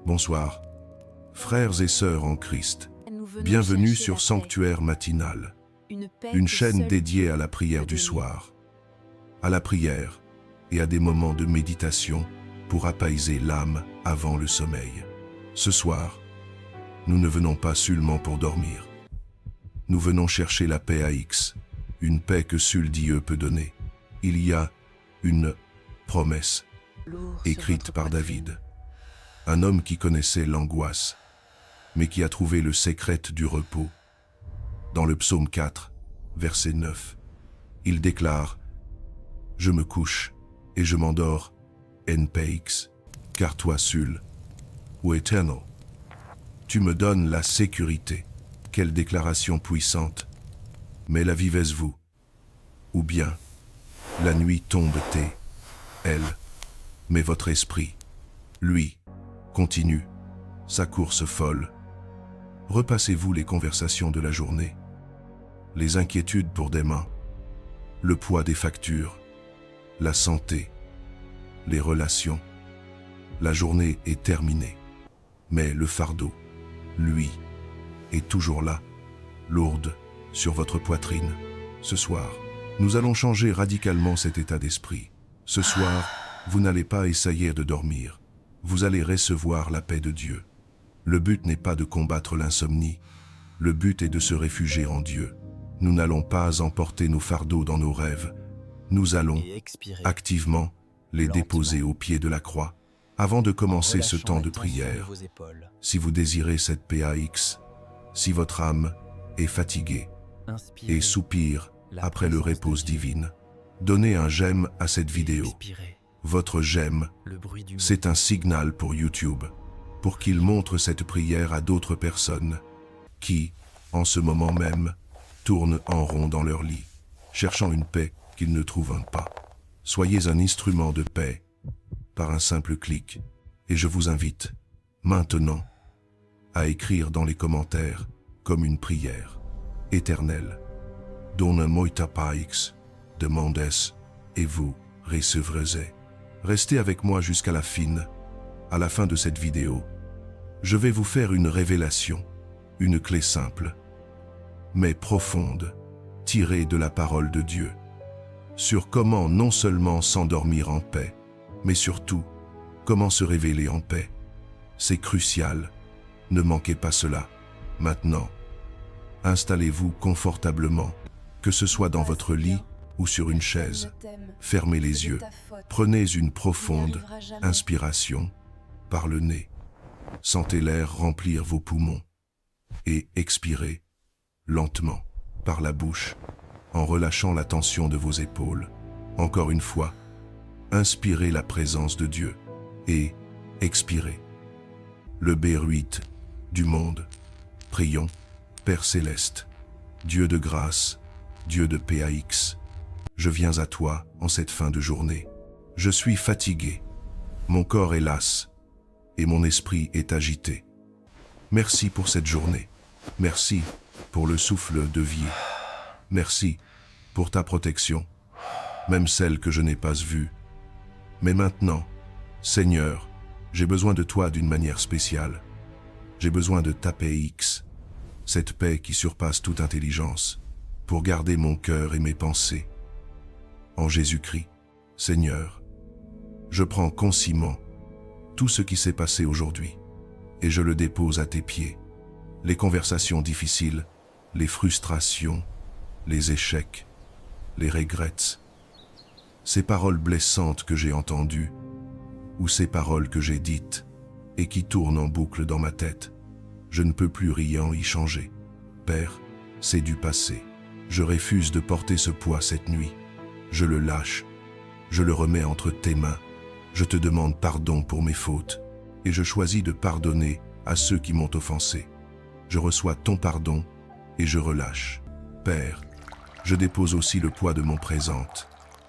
Bonsoir, frères et sœurs en Christ. Bienvenue sur Sanctuaire Matinal, Une chaîne dédiée à la prière du soir, à la prière et à des moments de méditation pour apaiser l'âme avant le sommeil. Ce soir, nous ne venons pas seulement pour dormir. Nous venons chercher la paix à X, une paix que seul Dieu peut donner. Il y a une promesse écrite par David, un homme qui connaissait l'angoisse, mais qui a trouvé le secret du repos. Dans le psaume 4, verset 9, il déclare « Je me couche et je m'endors, NPX, car toi seul, ô Éternel, tu me donnes la sécurité. » Quelle déclaration puissante. Mais la vivez-vous? Ou bien, la nuit tombe-t-elle, elle, mais votre esprit, lui, continue sa course folle. Repassez-vous les conversations de la journée, les inquiétudes pour demain, le poids des factures, la santé, les relations. La journée est terminée, mais le fardeau, lui, est toujours là, lourde, sur votre poitrine. Ce soir, nous allons changer radicalement cet état d'esprit. Ce soir, vous n'allez pas essayer de dormir. Vous allez recevoir la paix de Dieu. Le but n'est pas de combattre l'insomnie. Le but est de se réfugier en Dieu. Nous n'allons pas emporter nos fardeaux dans nos rêves. Nous allons activement les déposer au pied de la croix. Avant de commencer ce temps de prière, si vous désirez cette paix à X, si votre âme est fatiguée et soupire après le repos divin, donnez un j'aime à cette vidéo. Votre j'aime, c'est un signal pour YouTube, pour qu'il montre cette prière à d'autres personnes qui, en ce moment même, tournent en rond dans leur lit, cherchant une paix qu'ils ne trouvent pas. Soyez un instrument de paix par un simple clic, et je vous invite, maintenant, à écrire dans les commentaires comme une prière. Éternel, donne-moi ta paix, demandez, et vous recevrez. Restez avec moi jusqu'à la fin. À la fin de cette vidéo, je vais vous faire une révélation, une clé simple, mais profonde, tirée de la parole de Dieu, sur comment non seulement s'endormir en paix, mais surtout, comment se révéler en paix. C'est crucial. Ne manquez pas cela. Maintenant, installez-vous confortablement, que ce soit dans votre lit ou sur une chaise. Fermez les yeux. Prenez une profonde inspiration par le nez. Sentez l'air remplir vos poumons. Et expirez lentement par la bouche, en relâchant la tension de vos épaules. Encore une fois, inspirez la présence de Dieu et expirez le B8 du monde. Prions, Père céleste, Dieu de grâce, Dieu de PAX, je viens à toi en cette fin de journée. Je suis fatigué, mon corps est las et mon esprit est agité. Merci pour cette journée. Merci pour le souffle de vie. Merci pour ta protection, même celle que je n'ai pas vue. Mais maintenant, Seigneur, j'ai besoin de toi d'une manière spéciale. J'ai besoin de ta paix X, cette paix qui surpasse toute intelligence, pour garder mon cœur et mes pensées. En Jésus-Christ, Seigneur, je prends consciemment tout ce qui s'est passé aujourd'hui et je le dépose à tes pieds. Les conversations difficiles, les frustrations, les échecs, les regrets, ces paroles blessantes que j'ai entendues, ou ces paroles que j'ai dites et qui tournent en boucle dans ma tête. Je ne peux plus rien y changer. Père, c'est du passé. Je refuse de porter ce poids cette nuit. Je le lâche. Je le remets entre tes mains. Je te demande pardon pour mes fautes et je choisis de pardonner à ceux qui m'ont offensé. Je reçois ton pardon et je relâche. Père, je dépose aussi le poids de mon présent,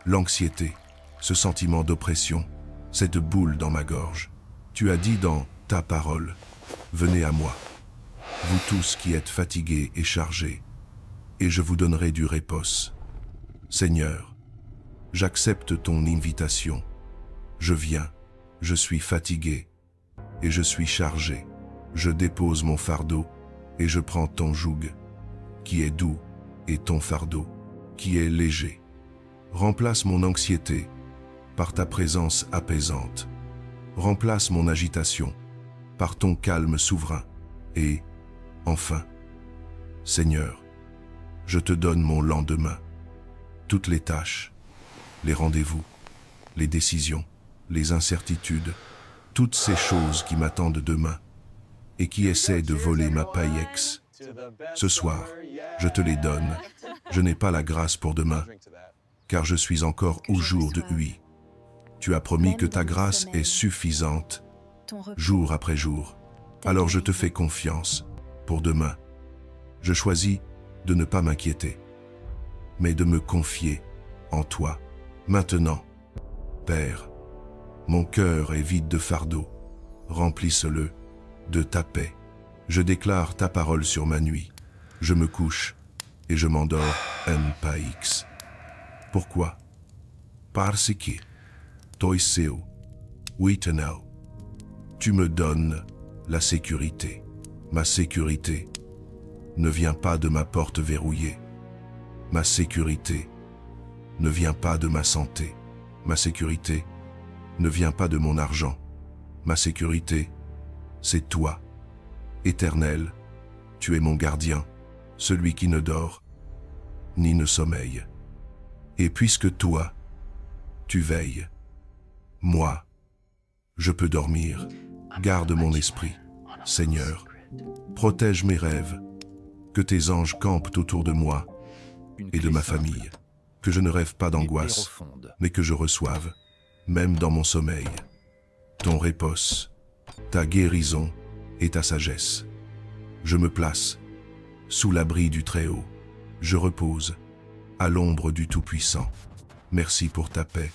l'anxiété, ce sentiment d'oppression, cette boule dans ma gorge. Tu as dit dans ta parole, venez à moi, vous tous qui êtes fatigués et chargés, et je vous donnerai du repos. Seigneur, j'accepte ton invitation. Je viens, je suis fatigué, et je suis chargé. Je dépose mon fardeau et je prends ton joug, qui est doux, et ton fardeau, qui est léger. Remplace mon anxiété par ta présence apaisante. Remplace mon agitation par ton calme souverain. Et, enfin, Seigneur, je te donne mon lendemain. Toutes les tâches, les rendez-vous, les décisions, les incertitudes, toutes ces choses qui m'attendent demain et qui essaient de voler ma paillex. Ce soir, je te les donne. Je n'ai pas la grâce pour demain, car je suis encore au jour de Hui. Tu as promis que ta grâce est suffisante, jour après jour. Alors je te fais confiance pour demain. Je choisis de ne pas m'inquiéter, mais de me confier en toi. Maintenant, Père, mon cœur est vide de fardeau. Remplisse-le de ta paix. Je déclare ta parole sur ma nuit. Je me couche et je m'endors en paix. Pourquoi? Parce que Toiseo, Witenao, tu me donnes la sécurité. Ma sécurité ne vient pas de ma porte verrouillée. Ma sécurité ne vient pas de ma santé. Ma sécurité ne vient pas de mon argent. Ma sécurité, c'est toi. Éternel, tu es mon gardien, celui qui ne dort ni ne sommeille. Et puisque toi, tu veilles, moi, je peux dormir. Garde mon esprit, Seigneur. Protège mes rêves. Que tes anges campent autour de moi et de ma famille. Que je ne rêve pas d'angoisse, mais que je reçoive, même dans mon sommeil, ton repos, ta guérison et ta sagesse. Je me place sous l'abri du Très-Haut. Je repose à l'ombre du Tout-Puissant. Merci pour ta paix,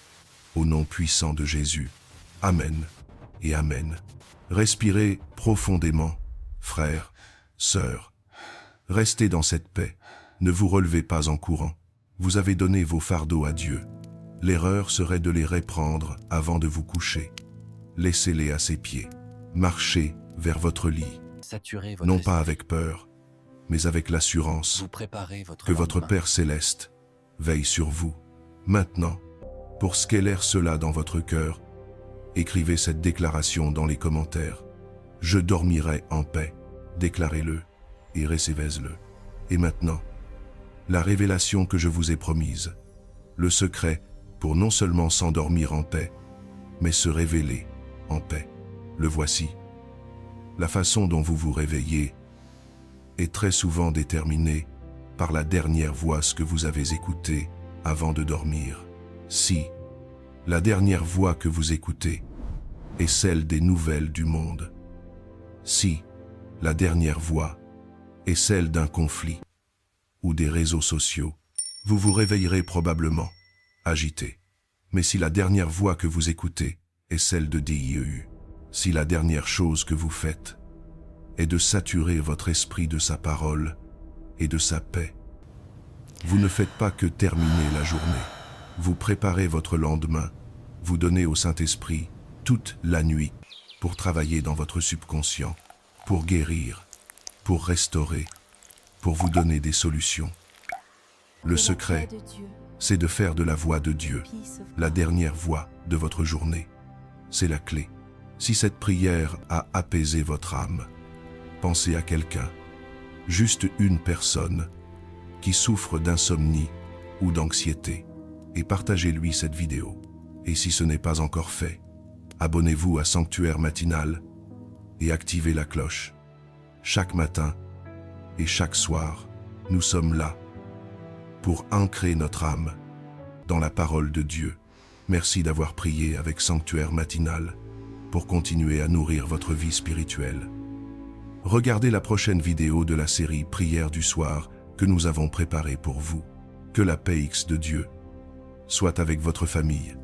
au nom puissant de Jésus. Amen et Amen. Respirez profondément, frères, sœurs. Restez dans cette paix. Ne vous relevez pas en courant. Vous avez donné vos fardeaux à Dieu. L'erreur serait de les reprendre avant de vous coucher. Laissez-les à ses pieds. Marchez vers votre lit. Non pas avec peur, mais avec l'assurance que votre Père céleste veille sur vous. Maintenant, pour sceller cela dans votre cœur, écrivez cette déclaration dans les commentaires. Je dormirai en paix. Déclarez-le et recevez-le. Et maintenant, la révélation que je vous ai promise, le secret pour non seulement s'endormir en paix, mais se révéler en paix. Le voici. La façon dont vous vous réveillez est très souvent déterminée par la dernière voix que vous avez écoutée avant de dormir. Si la dernière voix que vous écoutez est celle des nouvelles du monde, si la dernière voix est celle d'un conflit ou des réseaux sociaux, vous vous réveillerez probablement agité. Mais si la dernière voix que vous écoutez est celle de Dieu, si la dernière chose que vous faites est de saturer votre esprit de sa parole et de sa paix, vous ne faites pas que terminer la journée. Vous préparez votre lendemain, vous donnez au Saint-Esprit toute la nuit pour travailler dans votre subconscient, pour guérir, pour restaurer, pour vous donner des solutions. Le secret, c'est de faire de la voix de Dieu la dernière voix de votre journée. C'est la clé. Si cette prière a apaisé votre âme, pensez à quelqu'un, juste une personne, qui souffre d'insomnie ou d'anxiété, et partagez-lui cette vidéo. Et si ce n'est pas encore fait, abonnez-vous à Sanctuaire Matinal et activez la cloche. Chaque matin et chaque soir, nous sommes là pour ancrer notre âme dans la parole de Dieu. Merci d'avoir prié avec Sanctuaire Matinal pour continuer à nourrir votre vie spirituelle. Regardez la prochaine vidéo de la série Prière du soir que nous avons préparée pour vous. Que la paix de Dieu soit avec votre famille.